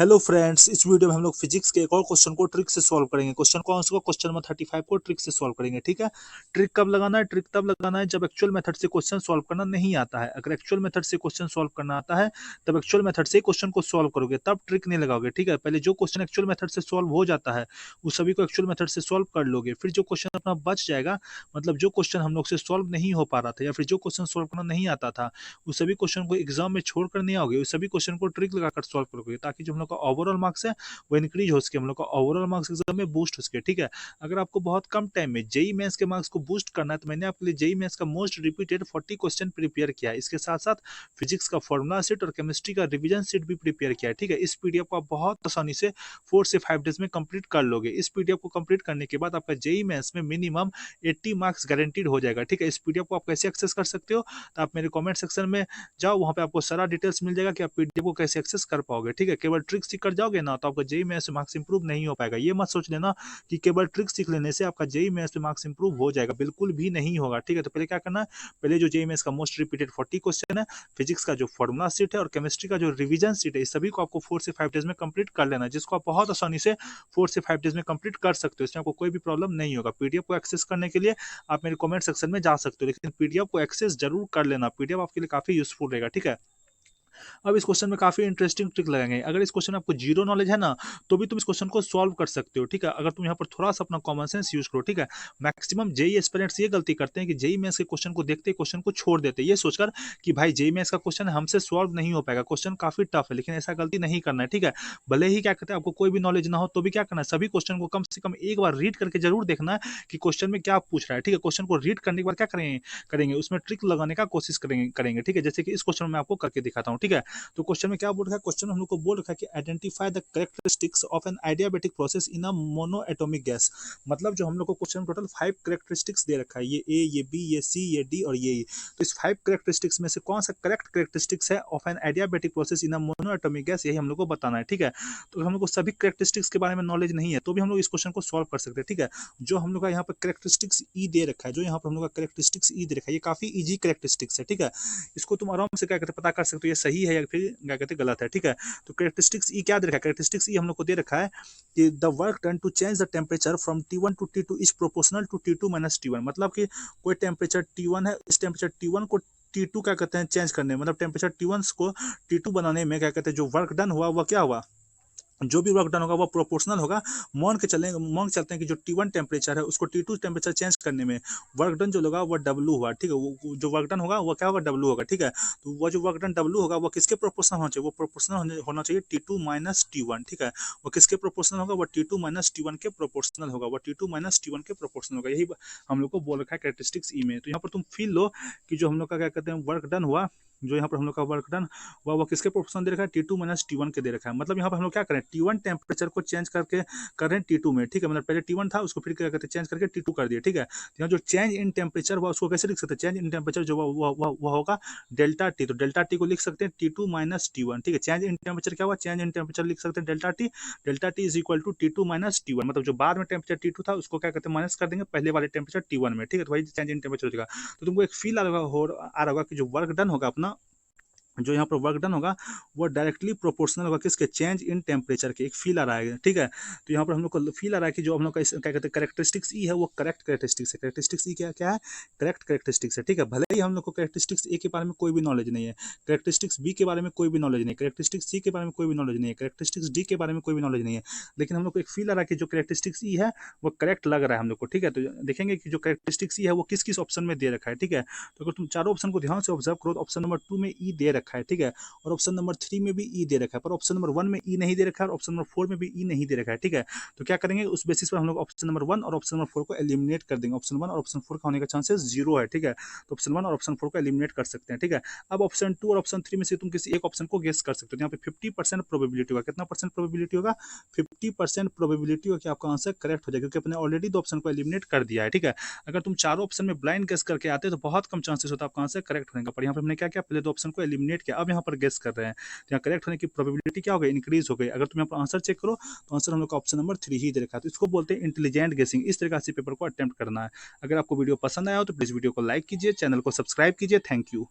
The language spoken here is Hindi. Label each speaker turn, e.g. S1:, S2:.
S1: हेलो फ्रेंड्स, इस वीडियो में हम लोग फिजिक्स के एक और क्वेश्चन को ट्रिक से सॉल्व करेंगे। क्वेश्चन कौन सा? क्वेश्चन नंबर 35 को ट्रिक से सॉल्व करेंगे। ठीक है, ट्रिक कब लगाना है? ट्रिक तब लगाना है जब एक्चुअल मेथड से क्वेश्चन सॉल्व करना नहीं आता है। अगर एक्चुअल मेथड से क्वेश्चन सॉल्व करना आता है तब एक्चुअल मेथड से क्वेश्चन को सॉल्व करोगे, तब ट्रिक नहीं लगाओगे। ठीक है, पहले जो क्वेश्चन एक्चुअल मेथड से सॉल्व हो जाता है उस सभी को एक्चुअल मेथड से सॉल्व कर लोगे। फिर जो क्वेश्चन अपना बच जाएगा, मतलब जो क्वेश्चन हम लोग से सॉल्व नहीं हो पा रहा था या फिर जो क्वेश्चन सॉल्व करना नहीं आता था, उस सभी क्वेश्चन को एग्जाम में छोड़कर नहीं आओगे, उस सभी क्वेश्चन को ट्रिक लगाकर सॉल्व करोगे, ताकि जो हम लोग का ओवरऑल मार्क्स है वो इंक्रीज हो सके, हम लोग का ओवरऑल मार्क्स एग्जाम में बूस्ट हो सके। ठीक है, अगर आपको बहुत कम टाइम में जेई मेंस के मार्क्स को बूस्ट करना है तो मैंने आपके लिए जेई मेंस का मोस्ट रिपीटेड 40 क्वेश्चन प्रिपेयर किया है। इसके साथ साथ फिजिक्स का फॉर्मूला सेट और केमिस्ट्री का रिवीजन सेट भी प्रिपेयर किया है। ठीक है, इस पीडीएफ को आप बहुत आसानी से 4 से 5 डेज में कंप्लीट कर लोगे। इस पीडीएफ को कंप्लीट करने के बाद आपका जेई मेंस में मिनिमम 80 मार्क्स गारंटीड हो जाएगा। ठीक है, इस पीडीएफ को आप कैसे एक्सेस कर सकते हो? तो आप मेरे कमेंट सेक्शन में जाओ, वहां पे आपको सारा डिटेल्स मिल जाएगा कि आप पीडीएफ को कैसे एक्सेस कर पाओगे। ठीक है, केवल ट्रिक सीख कर जाओगे ना तो आपका जेई मेंस में मार्क्स इंप्रूव नहीं हो पाएगा। ये मत सोच लेना कि केवल ट्रिक सीख लेने से आपका जेई मेंस में मार्क्स इंप्रूव हो जाएगा, बिल्कुल भी नहीं होगा। ठीक है, तो पहले क्या करना है? पहले जो जेई मेंस का मोस्ट रिपीटेड 40 क्वेश्चन है, फिजिक्स का जो फॉर्मूला सीट है और केमिस्ट्री का जो रिवीजन सीट है, इस सभी को आपको 4 से 5 डेज में कंप्लीट कर लेना है, जिसको आप बहुत आसानी से 4 से 5 डेज में कंप्लीट कर सकते हो। इसमें आपको कोई भी प्रॉब्लम नहीं होगा। पीडीएफ को एक्सेस करने के लिए आप मेरे कमेंट सेक्शन में जा सकते हो, लेकिन पीडीएफ को एक्सेस जरूर कर लेना। पीडीएफ आपके लिए काफी यूजफुल रहेगा। ठीक है, अब इस क्वेश्चन में काफी इंटरेस्टिंग ट्रिक लगाएंगे। अगर इस क्वेश्चन में आपको जीरो नॉलेज है ना, तो भी तुम इस क्वेश्चन को सॉल्व कर सकते हो। ठीक है, अगर तुम यहाँ पर थोड़ा सा अपना कॉमन सेंस यूज करो। ठीक है, मैक्सिमम जेई एस्पिरेंट्स ये गलती करते हैं कि जेई मेंस के क्वेश्चन को देखते क्वेश्चन को छोड़ देते हैं, ये सोचकर कि भाई जेई मेंस का क्वेश्चन हमसे सॉल्व नहीं हो पाएगा, क्वेश्चन काफी टफ है। लेकिन ऐसा गलती नहीं करना है। ठीक है, भले ही क्या कहते हैं आपको कोई भी नॉलेज ना हो तो भी क्या करना है, सभी क्वेश्चन को कम से कम एक बार रीड करके जरूर देखना है कि क्वेश्चन में क्या पूछ रहा है। ठीक है, क्वेश्चन को रीड करने के बाद क्या करेंगे उसमें ट्रिक लगाने का कोशिश करेंगे। ठीक है, जैसे कि इस क्वेश्चन में मैं आपको करके दिखाता हूँ। ठीक है, तो क्वेश्चन में क्या बोल रखा है? क्वेश्चन में हम लोग को बोल रखा है कि identify the characteristics of an adiabatic process in a monoatomic gas. मतलब जो हम लोग को क्वेश्चन में टोटल 5 कैरेक्टरिस्टिक्स दे रखा है, ये ए, ये बी, ये सी, ये डी और ये ई। तो इस 5 कैरेक्टरिस्टिक्स में से कौन सा करेक्ट कैरेक्टरिस्टिक्स है of an adiabatic process in a monoatomic gas, यही हम लोग को बताना है। ठीक है, तो हम लोग को सभी कैरेक्टरिस्टिक्स के बारे में नॉलेज नहीं है तो भी हम लोग इस क्वेश्चन को सॉल्व कर सकते हैं। ठीक है, जो हम लोग का यहाँ पर कैरेक्टरिस्टिक्स ई दे रखा है, जो यहाँ पर हम लोग का कैरेक्टरिस्टिक्स ई दे रखा है, ये काफी इजी कैरेक्टरिस्टिक्स है। ठीक है, इसको तुम आराम से क्या कहते हैं पता कर सकते हो ये सही है या फिर क्या कहते हैं गलत है। ठीक है, तो कैरेक्टरिस्टिक्स ई क्या दे रखा है? कैरेक्टरिस्टिक्स ई हम लोग को दे रखा है कि the work done to change the temperature from T1 to T2 is proportional to T2 minus T1। मतलब कि कोई टेम्परेचर T1 है, इस टेम्परेचर T1 को T2 क्या कहते हैं चेंज करने में, मतलब टेम्परेचर T1 को T2 बनाने में क्या कहते हैं जो वर्क डन हुआ वह क्या हुआ, जो भी वर्क डन होगा वो प्रोपोर्शनल होगा। मान के चलते हैं कि जो T1 टेम्परेचर है उसको T2 टेम्परेचर चेंज करने में वर्क डन जो होगा वो W हुआ। ठीक है, वो जो वर्क डन होगा वो क्या होगा? W होगा। ठीक है, तो वो जो वर्क डन W होगा वो किसके प्रोपोर्शनल होना चाहिए? वो प्रोपोर्शनल होना चाहिए T2 माइनस T1। ठीक है, वो किसके प्रोपोर्शनल होगा? वो T2 माइनस T1 के प्रोपोर्शनल होगा, वो T2 माइनस T1 के प्रोपोर्शनल होगा। यही हम लोग को बोल रखा है कैरेक्टरिस्टिक्स ई में। तो यहाँ पर तुम फील लो कि जो हम लोग का क्या कहते हैं वर्क डन हुआ, जो यहाँ पर हम लोग का वर्क डन वो किसके प्रोपोर्शनल दे रखा है? T2 माइनस T1 के दे रखा है। मतलब यहाँ पर हम लोग क्या करें, T1 टेम्परेचर को चेंज करके कर रहे हैं T2 में। ठीक है, मतलब पहले T1 था उसको फिर क्या कहते हैं चेंज करके T2 कर दिया। ठीक है, तो यहाँ जो चेंज इन टेम्परेचर हुआ उसको कैसे लिख सकते हैं? चेंज इन टेम्परेचर जो वो होगा डेल्टा टी। तो डेल्टा टी को लिख सकते हैं T2 माइनस T1। ठीक है, चेंज इन टेम्परेचर क्या हुआ? चेंज इन टेम्परेचर लिख सकते हैं delta T. Delta T is equal to T2 minus T1। मतलब जो बाद में टेम्परेचर T2 था उसको क्या कहते हैं माइनस कर देंगे पहले वाले टेम्परेचर T1 में। ठीक है, तो वही चेंज इन टेम्परेचर हो जाएगा। तो तुमको एक फील आ रहा होगा कि जो वर्क डन होगा अपना, जो यहाँ पर वर्क डन होगा वो डायरेक्टली प्रोपोर्शनल होगा किसके? चेंज इन टेम्परेचर के। एक फील आ रहा है। ठीक है, तो यहाँ पर हम लोग को फील आ रहा है कि जो हम लोग का क्या कहते हैं कैरेक्टरिस्टिक्स ई है वो करेक्ट कैरेक्टरिस्टिक्स है। कैरेक्टरिस्टिक्स ई क्या है? करेक्ट कैरेक्टरिस्टिक्स है। ठीक है, भले ही हम लोग को कैरेक्टरिस्टिक्स ए के बारे में कोई भी नॉलेज नहीं है, कैरेक्टरिस्टिक्स बी के बारे में कोई भी नॉलेज नहीं है, कैरेक्टरिस्टिक्स सी के बारे में कोई भी नॉलेज नहीं है, कैरेक्टरिस्टिक्स डी के बारे में कोई भी नॉलेज नहीं है, लेकिन हम लोग को एक फील आ रहा है कि जो कैरेक्टरिस्टिक्स ई है वो करेक्ट लग रहा है हम लोग को। ठीक है, तो देखेंगे कि जो कैरेक्टरिस्टिक्स ई है वो किस किस ऑप्शन में दे रखा है। ठीक है, तो अगर तुम चारों ऑप्शन को ध्यान से ऑब्जर्व करो तो ऑप्शन नंबर 2 में ई दे रखा है। ठीक है, और ऑप्शन नंबर 3 में भी ई दे रखा है, पर ऑप्शन नंबर 1 में ई नहीं दे रखा है और ऑप्शन नंबर 4 में भी ई नहीं दे रखा है। ठीक है, तो क्या करेंगे उस बेसिस पर हम लोग ऑप्शन नंबर 1 और ऑप्शन नंबर 4 को एलिमिनेट कर देंगे। ऑप्शन 1 और ऑप्शन 4 का होने का चांसेस 0 है। ठीक है, तो ऑप्शन 1 और ऑप्शन 4 को एलिमिनेट कर सकते हैं। ठीक है, अब ऑप्शन 2 और ऑप्शन 3 में से तुम किसी एक ऑप्शन को गेस कर सकते हो। यहाँ पे 50% प्रोबेबिलिटी होगा। कितना परसेंट प्रोबेबिलिटी होगा? 50% प्रोबेबिलिटी होगा कि आपका आंसर करेक्ट हो जाए, क्योंकि अपने ऑलरेडी 2 ऑप्शन को एलिमिनेट कर दिया है। ठीक है, अगर तुम चारों ऑप्शन में ब्लाइंड गेस करके आते तो बहुत कम चांसेस होता है आपका आंसर करेक्ट होने का। पर यहाँ पर हमने क्या किया, पहले 2 ऑप्शन को एलिमिनेट किया, अब यहाँ पर गेस कर रहे हैं, तो यहाँ करेक्ट होने की प्रोबेबिलिटी क्या हो गई? इंक्रीज हो गई। अगर तुम यहाँ पर आंसर चेक करो तो आंसर हम लोग का ऑप्शन नंबर 3 ही दे रखा है। तो इसको बोलते हैं इंटेलिजेंट गेसिंग। इस तरीके से पेपर को अटेम्प्ट करना है। अगर आपको वीडियो पसंद आया हो तो प्लीज वीडियो को लाइक कीजिए, चैनल को सब्सक्राइब कीजिए। Thank you.